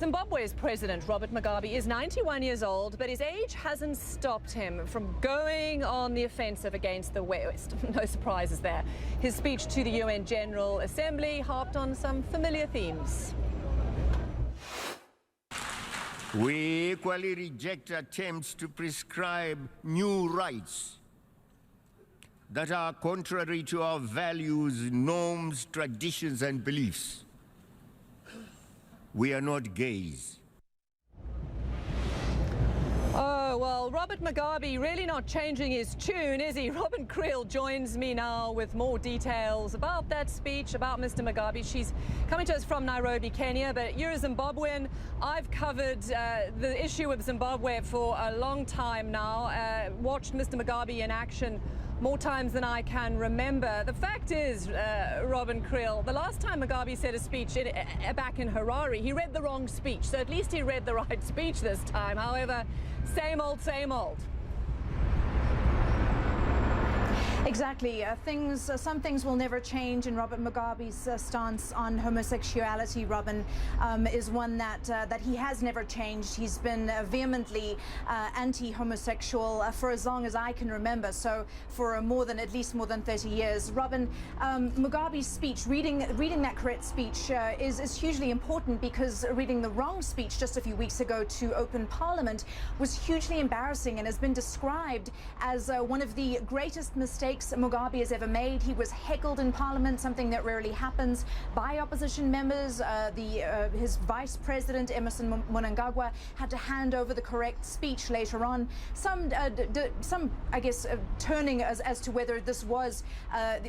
Zimbabwe's president, Robert Mugabe, is 91 years old, but his age hasn't stopped him from going on the offensive against the West. No surprises there. His speech to the UN General Assembly harped on some familiar themes. We equally reject attempts to prescribe new rights that are contrary to our values, norms, traditions, and beliefs. We are not gays. Oh, well, Robert Mugabe really not changing his tune, is he? Robin Creel joins me now with more details about that speech, about Mr. Mugabe. She's coming to us from Nairobi, Kenya, but you're a Zimbabwean. I've covered the issue of Zimbabwe for a long time now, watched Mr. Mugabe in action more times than I can remember. The fact is, Robin Creel, the last time Mugabe said a speech back in Harare, he read the wrong speech. So at least he read the right speech this time. However, same old, same old. Exactly. Some things will never change, and Robert Mugabe's stance on homosexuality, Robin, is one that he has never changed. He's been vehemently anti-homosexual for as long as I can remember, so for at least more than 30 years. Robin, Mugabe's speech, reading that correct speech is hugely important, because reading the wrong speech just a few weeks ago to open Parliament was hugely embarrassing and has been described as one of the greatest mistakes Mugabe has ever made. He was heckled in Parliament, something that rarely happens, by opposition members. His vice president, Emerson Mnangagwa, had to hand over the correct speech later on. Some I guess, turning as to whether this was,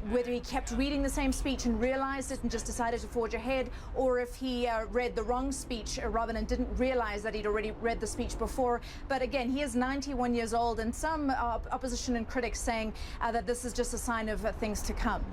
whether he kept reading the same speech and realized it and just decided to forge ahead, or if he read the wrong speech, Robin, and didn't realize that he'd already read the speech before. But again, he is 91 years old, and some opposition and critics saying that this is just a sign of things to come.